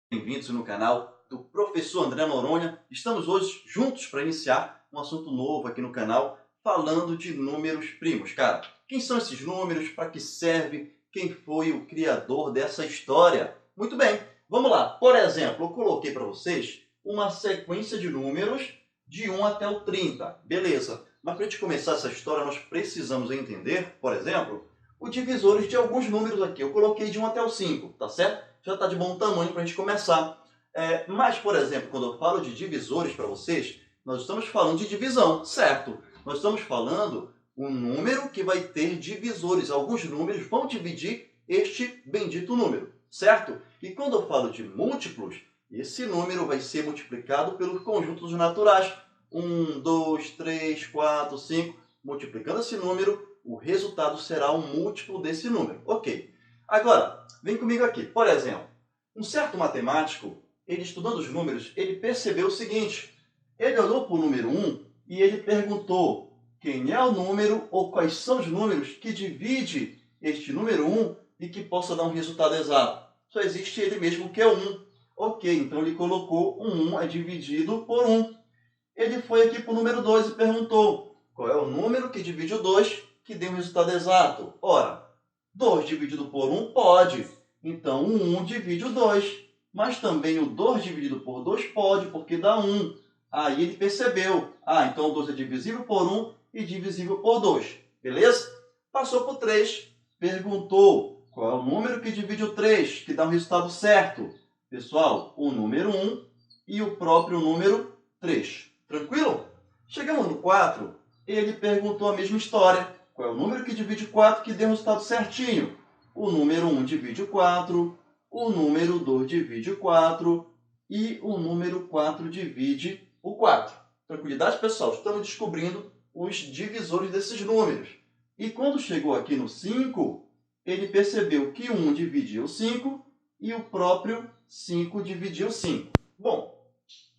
Bem-vindos no canal do Professor André Noronha. Estamos hoje juntos para iniciar um assunto novo aqui no canal, falando de números primos. Cara, quem são esses números? Para que serve? Quem foi o criador dessa história? Muito bem, vamos lá. Por exemplo, eu coloquei para vocês uma sequência de números de 1 até o 30. Beleza, mas para a gente começar essa história, nós precisamos entender, por exemplo, os divisores de alguns números aqui. Eu coloquei de 1 até o 5, tá certo? Já está de bom tamanho para a gente começar. Mas, por exemplo, quando eu falo de divisores para vocês, nós estamos falando de divisão, certo? Nós estamos falando um número que vai ter divisores. Alguns números vão dividir este bendito número, certo? E quando eu falo de múltiplos, esse número vai ser multiplicado pelos conjuntos naturais. 1, 2, 3, 4, 5. Multiplicando esse número, o resultado será um múltiplo desse número. Ok. Agora, vem comigo aqui. Por exemplo, um certo matemático, ele estudando os números, ele percebeu o seguinte. Ele olhou para o número 1 e ele perguntou quem é o número ou quais são os números que divide este número 1 e que possa dar um resultado exato. Só existe ele mesmo, que é 1. Ok, então ele colocou um 1 é dividido por 1. Ele foi aqui para o número 2 e perguntou qual é o número que divide o 2 que dê um resultado exato. Ora, 2 dividido por 1 pode. Então, o 1 divide o 2. Mas também o 2 dividido por 2 pode, porque dá 1. Aí ele percebeu. Então o 2 é divisível por 1 e divisível por 2. Beleza? Passou para o 3. Perguntou qual é o número que divide o 3, que dá um resultado certo. Pessoal, o número 1 e o próprio número 3. Tranquilo? Chegamos no 4, ele perguntou a mesma história. Qual é o número que divide 4 que dê um resultado certinho? O número 1 divide o 4, o número 2 divide o 4 e o número 4 divide o 4. Tranquilidade, pessoal? Estamos descobrindo os divisores desses números. E quando chegou aqui no 5, ele percebeu que 1 dividia o 5 e o próprio 5 dividia o 5. Bom,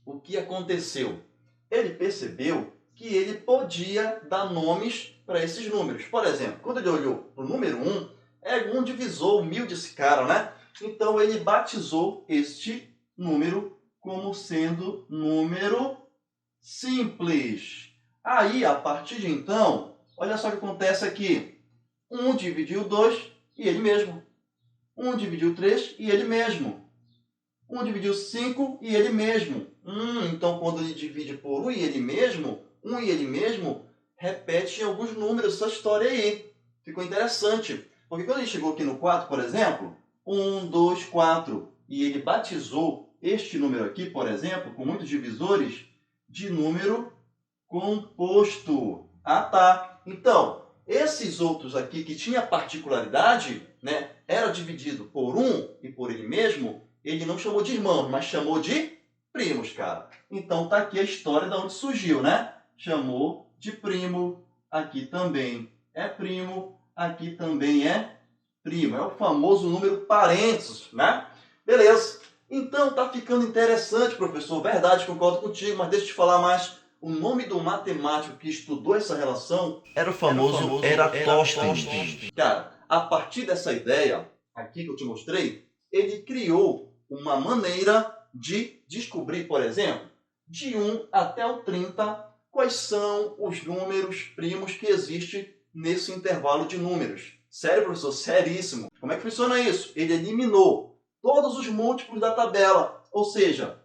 o que aconteceu? Ele percebeu que ele podia dar nomes para esses números. Por exemplo, quando ele olhou para o número 1, é um divisor humilde esse cara, né? Então, ele batizou este número como sendo número simples. Aí, a partir de então, olha só o que acontece aqui. 1 dividiu 2 e ele mesmo. 1 dividiu 3 e ele mesmo. 1 dividiu 5 e ele mesmo. Então, quando ele divide por 1 e ele mesmo, repete em alguns números essa história aí. Ficou interessante. Porque quando ele chegou aqui no 4, por exemplo, 1, 2, 4, e ele batizou este número aqui, por exemplo, com muitos divisores, de número composto. Tá. Então, esses outros aqui que tinha particularidade, né, era dividido por 1 e por ele mesmo, ele não chamou de irmãos, mas chamou de primos, cara. Então, tá aqui a história de onde surgiu, né? Chamou de primo, aqui também é primo, aqui também é primo. É o famoso número parênteses, né? Beleza. Então, tá ficando interessante, professor. Verdade, concordo contigo, mas deixa eu te falar mais. O nome do matemático que estudou essa relação era o famoso Eratosthenes. Cara, a partir dessa ideia aqui que eu te mostrei, ele criou uma maneira de descobrir, por exemplo, de 1 até o 30, quais são os números primos que existem nesse intervalo de números. Sério, professor? Seríssimo. Como é que funciona isso? Ele eliminou todos os múltiplos da tabela, ou seja,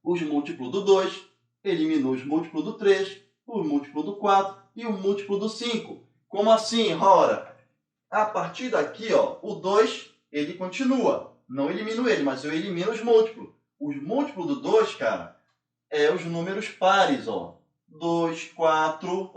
os múltiplos do 2, eliminou os múltiplos do 3, o múltiplo do 4 e o múltiplo do 5. Como assim? Ora, a partir daqui, o 2, ele continua. Não elimino ele, mas eu elimino os múltiplos. Os múltiplos do 2, cara, é os números pares. 2, 4,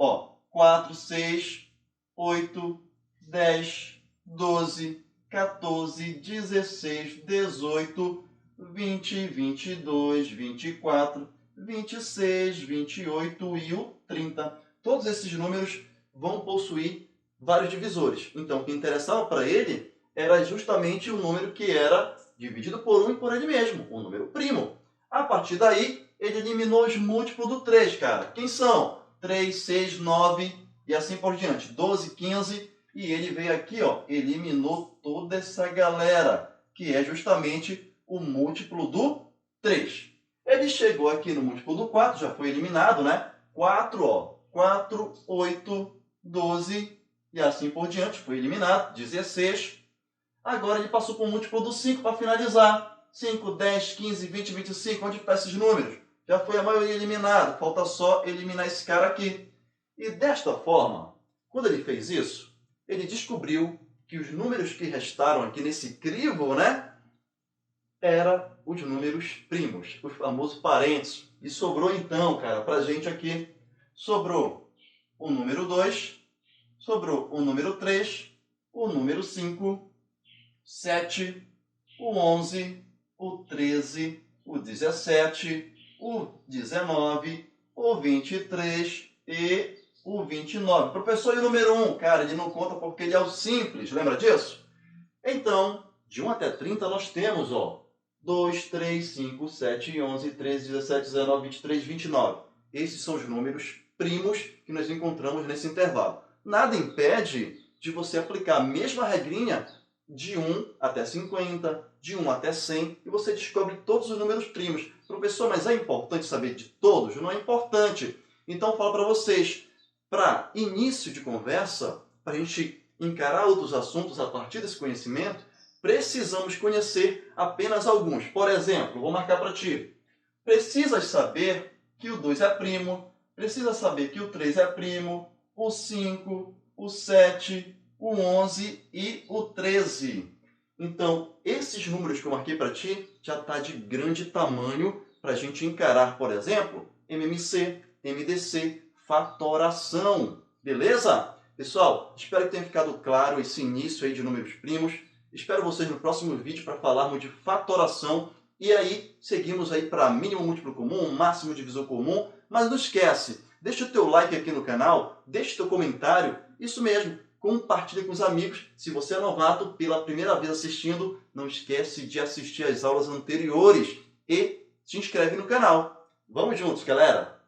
4, 6, 8, 10, 12, 14, 16, 18, 20, 22, 24, 26, 28 e o 30. Todos esses números vão possuir vários divisores. Então, o que interessava para ele era justamente o número que era dividido por 1 e por ele mesmo, o número primo. A partir daí, ele eliminou os múltiplos do 3, cara. Quem são? 3, 6, 9 e assim por diante. 12, 15. E ele veio aqui, eliminou toda essa galera, que é justamente o múltiplo do 3. Ele chegou aqui no múltiplo do 4, já foi eliminado, né? 4, ó. 4, 8, 12 e assim por diante. Foi eliminado. 16. Agora ele passou para o múltiplo do 5 para finalizar. 5, 10, 15, 20, 25. Onde estão esses números? Já foi a maioria eliminado. Falta só eliminar esse cara aqui. E desta forma, quando ele fez isso, ele descobriu que os números que restaram aqui nesse crivo, né? Eram os números primos, os famosos parentes. E sobrou então, cara, para a gente aqui. Sobrou o número 2, sobrou o número 3, o número 5, 7, o 11, o 13, o 17, o 19, o 23 e o 29. Professor, e o número 1? Cara, ele não conta porque ele é o simples, lembra disso? Então, de 1 até 30 nós temos, ó, 2, 3, 5, 7, 11, 13, 17, 19, 23, 29. Esses são os números primos que nós encontramos nesse intervalo. Nada impede de você aplicar a mesma regrinha de 1 até 50, de 1 até 100, e você descobre todos os números primos. Professor, mas é importante saber de todos? Não é importante. Então, eu falo para vocês, para início de conversa, para a gente encarar outros assuntos a partir desse conhecimento, precisamos conhecer apenas alguns. Por exemplo, vou marcar para ti. Precisas saber que o 2 é primo, precisa saber que o 3 é primo, o 5, o 7, o 11 e o 13. Então, esses números que eu marquei para ti já está de grande tamanho para a gente encarar, por exemplo, MMC, MDC, fatoração. Beleza? Pessoal, espero que tenha ficado claro esse início aí de números primos. Espero vocês no próximo vídeo para falarmos de fatoração. E aí, seguimos aí para mínimo múltiplo comum, máximo divisor comum. Mas não esquece, deixa o teu like aqui no canal, deixa o teu comentário. Isso mesmo, compartilhe com os amigos. Se você é novato, pela primeira vez assistindo, não esquece de assistir às aulas anteriores e se inscreve no canal. Vamos juntos, galera!